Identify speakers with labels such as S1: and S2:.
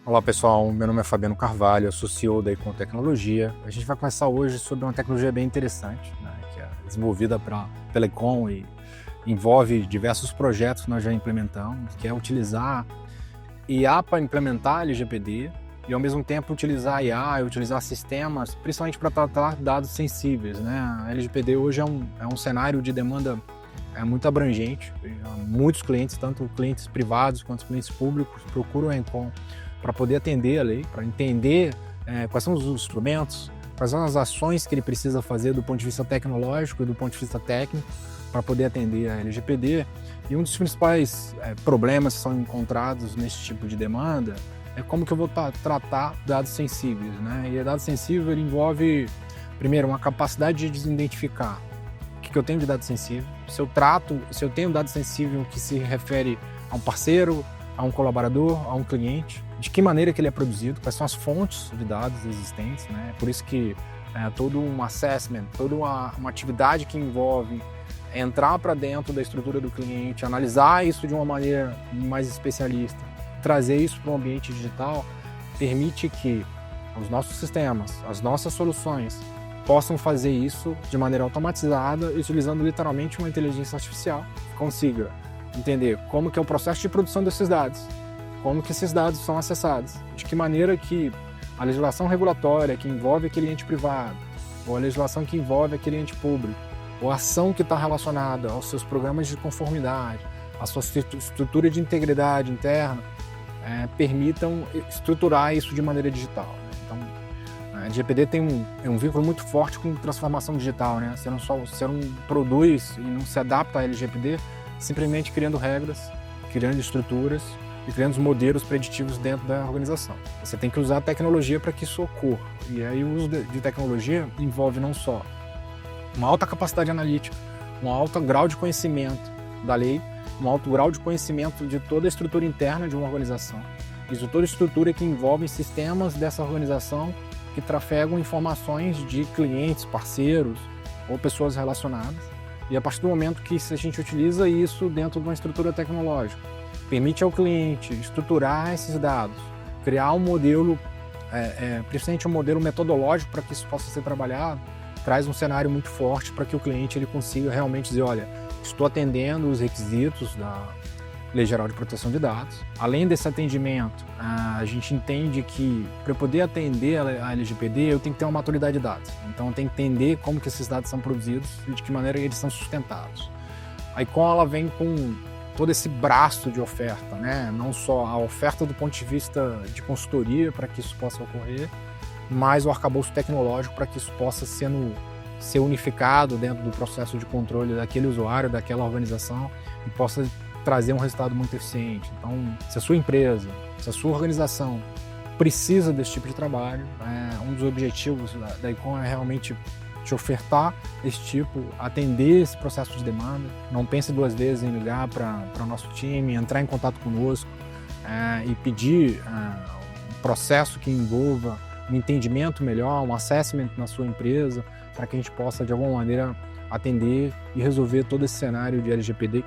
S1: Olá pessoal, meu nome é Fabiano Carvalho, eu sou CEO da Icon Tecnologia. A gente vai conversar hoje sobre uma tecnologia bem interessante, né, que é desenvolvida pela Icon e envolve diversos projetos que nós já implementamos, que é utilizar IA para implementar LGPD e ao mesmo tempo utilizar IA e utilizar sistemas, principalmente para tratar dados sensíveis, né? A LGPD hoje é um cenário de demanda muito abrangente. Muitos clientes, tanto clientes privados quanto clientes públicos, procuram a Icon para poder atender a lei, para entender quais são os instrumentos, quais são as ações que ele precisa fazer do ponto de vista tecnológico e do ponto de vista técnico para poder atender a LGPD. E um dos principais problemas que são encontrados nesse tipo de demanda é como que eu vou tratar dados sensíveis, né? E dados sensíveis ele envolve, primeiro, uma capacidade de identificar o que eu tenho de dado sensível, se eu tenho dado sensível que se refere a um parceiro, a um colaborador, a um cliente, de que maneira que ele é produzido, quais são as fontes de dados existentes, né? Por isso que todo um assessment, toda uma atividade que envolve entrar para dentro da estrutura do cliente, analisar isso de uma maneira mais especialista, trazer isso para um ambiente digital, permite que os nossos sistemas, as nossas soluções, possam fazer isso de maneira automatizada, utilizando literalmente uma inteligência artificial que consiga entender como que é o processo de produção desses dados, como que esses dados são acessados, de que maneira que a legislação regulatória que envolve aquele ente privado, ou a legislação que envolve aquele ente público, ou a ação que está relacionada aos seus programas de conformidade, à sua estrutura de integridade interna, permitam estruturar isso de maneira digital. Então, a LGPD tem um vínculo muito forte com transformação digital, né? Você não produz e não se adapta à LGPD simplesmente criando regras, criando estruturas e criando modelos preditivos dentro da organização. Você tem que usar a tecnologia para que isso ocorra. E aí o uso de tecnologia envolve não só uma alta capacidade analítica, um alto grau de conhecimento da lei, um alto grau de conhecimento de toda a estrutura interna de uma organização. Isso toda a estrutura que envolve sistemas dessa organização que trafegam informações de clientes, parceiros ou pessoas relacionadas. E a partir do momento que a gente utiliza isso dentro de uma estrutura tecnológica, permite ao cliente estruturar esses dados, criar um modelo, principalmente um modelo metodológico para que isso possa ser trabalhado, traz um cenário muito forte para que o cliente ele consiga realmente dizer, olha, estou atendendo os requisitos da Lei Geral de Proteção de Dados. Além desse atendimento, a gente entende que para eu poder atender a LGPD, eu tenho que ter uma maturidade de dados. Então, eu tenho que entender como que esses dados são produzidos e de que maneira eles são sustentados. A Icon ela vem com todo esse braço de oferta, né? Não só a oferta do ponto de vista de consultoria para que isso possa ocorrer, mas o arcabouço tecnológico para que isso possa ser unificado dentro do processo de controle daquele usuário, daquela organização e possa trazer um resultado muito eficiente. Então, se a sua empresa, se a sua organização precisa desse tipo de trabalho, um dos objetivos da Icon é realmente te ofertar esse tipo, atender esse processo de demanda. Não pense duas vezes em ligar para o nosso time, entrar em contato conosco e pedir um processo que envolva um entendimento melhor, um assessment na sua empresa, para que a gente possa, de alguma maneira, atender e resolver todo esse cenário de LGPD